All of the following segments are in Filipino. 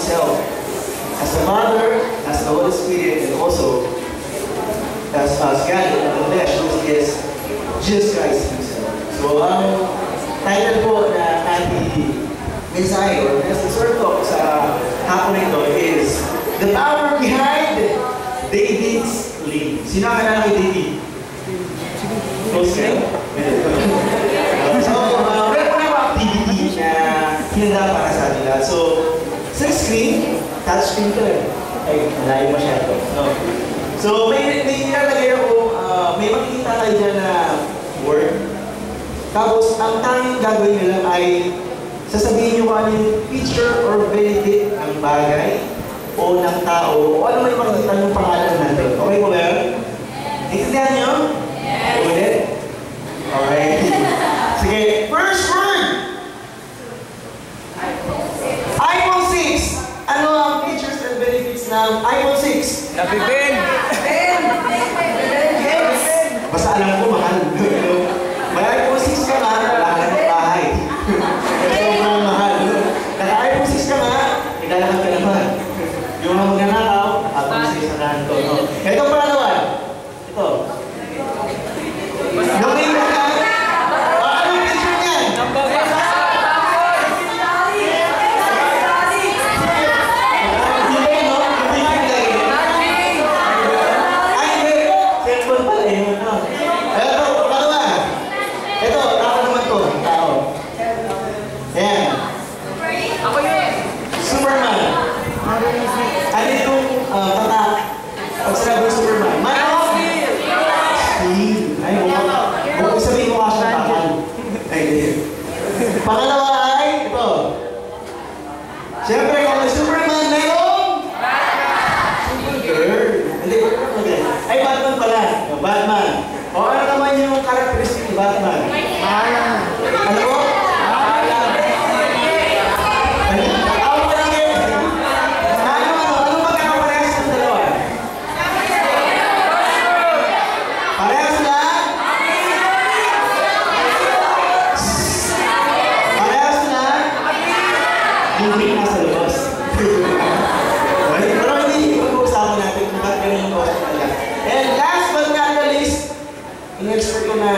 Himself. As the Father, as the Holy Spirit, and also as God in the flesh, which is Jesus Christ Himself. So, ang title po na ating mensahe or message talk sa hapon nito is The Power Behind David's Lead. Sino ang kailangan kay David? Close kayo? So, meron po na yung activity na hinanda para sa atin lahat. So, sa screen, touch screen to eh. Ay, malayo masyado. No. So, may nilalagay ako, may makikita kayo dyan na word. Tapos, ang tanging gagawin nyo lang ay sasabihin nyo kung ano yung feature or benefit ng bagay o ng tao o ano may makikita yung pangalan natin. Okay po ba yun? Naintindihan nyo? Yes! Ulit? Alright. Sige, first word! iPhone 6. Ano ang features and benefits ng iPhone 6? Napipin! Basta alam ko, mahal. May iPhone 6 ka nga, wala ka ng bahay. Sobrang mahal. Naka-iPhone 6 ka nga, ilalakad ka naman. Yung mga magnanakaw, iPhone 6 na ito. Ito pangalawa. Ito. Nakain mo ka? Anong picture niyan? Pangalawa ay ito. Siyempre, kung may Superman, mayroong Supergirl. Hindi ko okay. Ay, Batman pala. Batman. O ano naman yung characteristic ni Batman? Ano po? In-expert ko na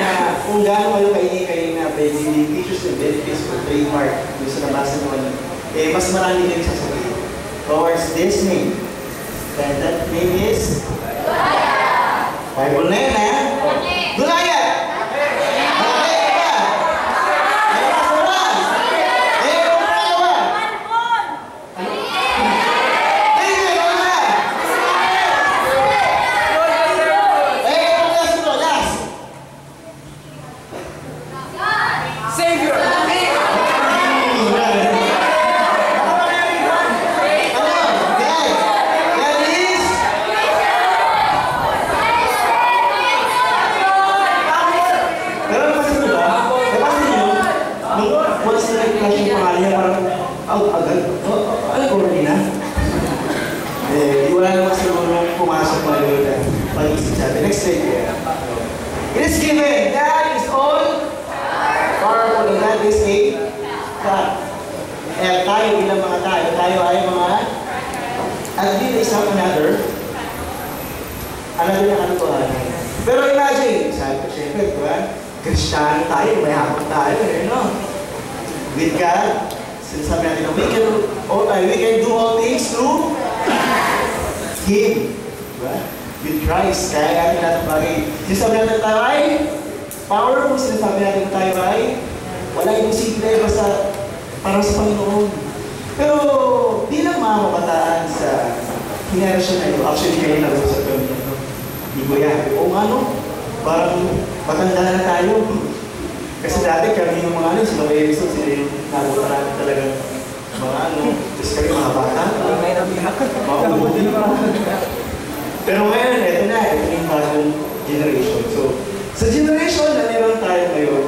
kung gaano kayo kayo na features and benefits for trademark yung sa nabasa naman, eh mas marami din sasabihin towards this name. And that name is Bible na yun, ha? Goliath! Next thing. It is given. That is all powerful. And that is a God. Eh, tayo bilang mga tayo ay mga at din is not another na katotohanan. Pero imagine, sabi ko siyempre, diba? Kristiyano tayo, may hapon tayo, no? With God, sinasabi natin, we can do all things through Him. Diba? With Christ, kaya natin natin bagay. Sinasabi natin tayo ay powerful, sinasabi natin tayo ay wala yung simple, basta para sa Panginoon. Pero bilang mga kabataan sa generation na ito, actually kayo nag-usap kami nito. Di ko yan. O ano, parang matanda na tayo. Kasi dati kami yung mga ano, sila may Erickson, sila yung nabuta natin talaga mga ano, just kami mga bata. Mga pero ngayon, ito na yung bagong generation. So, sa generation na meron tayo ngayon,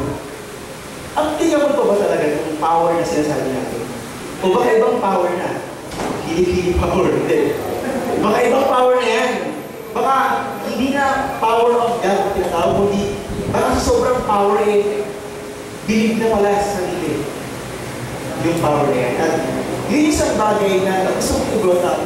ang tingnan mo ba talaga yung power na sinasabi natin? O baka ibang power na? Hili-hili power, hindi. Baka ibang power na yan. Baka hindi na power of God ang tinatawag, kundi baka sobrang power eh, believe na pala sa sarili. yung power na yan. At yun yung isang bagay na gusto ko i-brought up.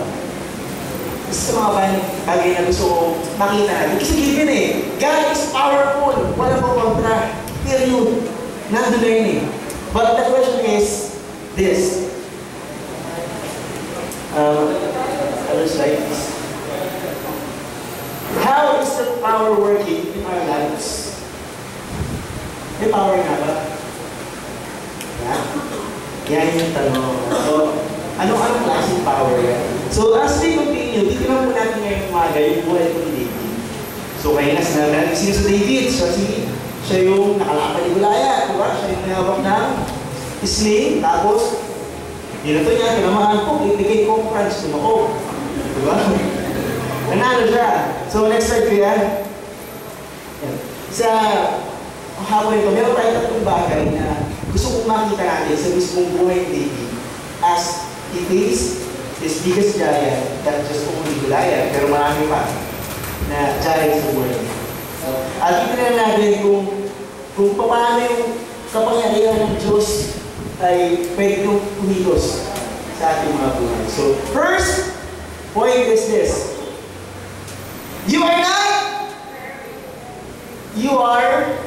Isa sa mga bagay na gusto ko makita natin. Kasi given eh, God is powerful. Wala pang kontra. Period. Nandun na yun eh. But the question is this. Other slide please. How is the power working in our lives? May power nga ba? Yan yung tanong. So, anong klaseng power yan? So, as we continue, titignan po natin ngayong umaga yung buhay ko ni David. So, kaya na sinabi natin sino sa David? Siya yung nakalakad ni Goliath, diba? Siya yung nahawak ng sling, tapos dito niya, tinamaan po, ibigay ko crunch, tumako. Diba? Nanalo siya. So, next slide ko yan. Sa hapon ito, meron tayo tatlong bagay na gusto kong makita natin sa mismong buhay ni David as he faced this biggest giant that just only Goliath, pero marami pa na giant sa buhay. So, at titignan natin kung paano yung kapangyarihan ng Diyos ay pwede yung kumilos sa ating mga buhay. So, first point is this. You are not. You are.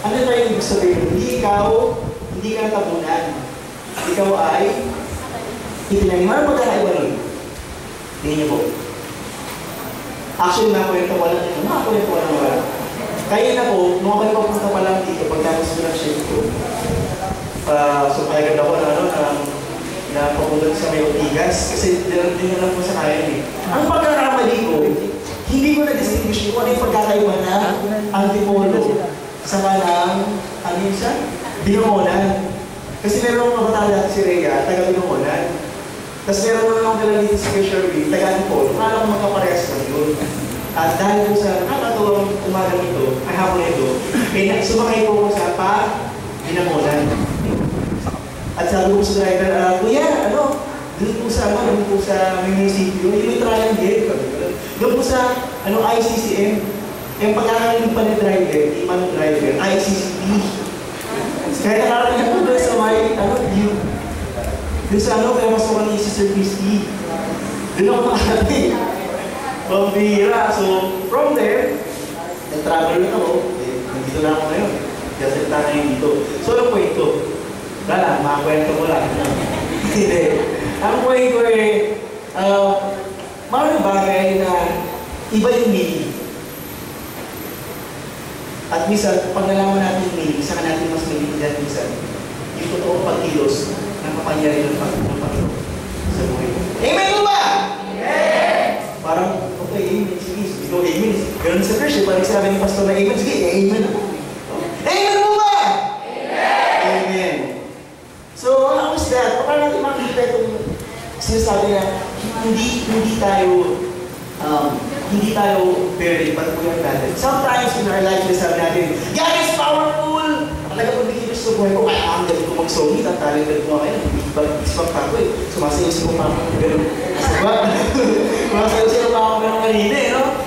Ano ba yung ibig sabihin? Hindi ka natabunan. Ikaw ay itinaniman. Ano magkakaiba nun? Tingin niyo po. Actually, nakakwento ko lang wala. Kaya na po, nung ako papunta pa lang dito, pagkatapos ko ng shift ko, so kaya ako na papunta sa may Ortigas, kasi din lang po sa kaya eh. Ang pagkakamali ko, hindi ko na-distinguish kung ano yung pagkakaiba na antipolo sa kanang, ano yun siya? Binungonan. Kasi meron akong kabatala dati si Rhea, taga-Binungonan. Tapos meron naman akong dala dito si Sherwin, taga-antipolo. Kala ko magkaparehas lang yun. At dahil po sa nakakatuwang umaga nito, ay hapon nito, sumakay po ko sa Binungonan. At sabi ko sa driver, Kuya, doon po sa may munisipyo, yung may triangle, doon po sa, ICCM, yung pagkakaling pa ni driver, ICCP. Kaya nakarating ako doon sa may, doon sa kaya mas mukhang ni Sister Christy. Doon ako makarating. Pambira. So, from there, nag-travel na ako, nandito na ako ngayon. Kaya salita na yun dito. So, ano po ito? Wala, makakwento mo lang. Hindi. Ang point ko maraming bagay na iba yung meaning. At minsan, pag nalaman natin yung meaning, saka natin mas maintindihan minsan yung totoong pagkilos ng kapangyarihan ng Panginoon sa buhay. Amen mo ba? Amen! Parang, okay, amen. Sige, ikaw amen. Ganun sa Christian, parang sabi ni Pastor na amen. Sige, amen ako. Amen mo ba? Amen! Amen. So, how is that? Paano natin makikita itong sinasabi na hindi tayo buried, but we are planted. Sometimes in our life, sabi natin, God is powerful! Talaga pag nakikilos sa buhay ko, kaya ang galing ko mag-songit, ang talented ko ngayon, isbang pa ko eh. Sumasayaw siya pa ako, gano'n. Sumasayaw siya pa ako gano'n kanina eh, no?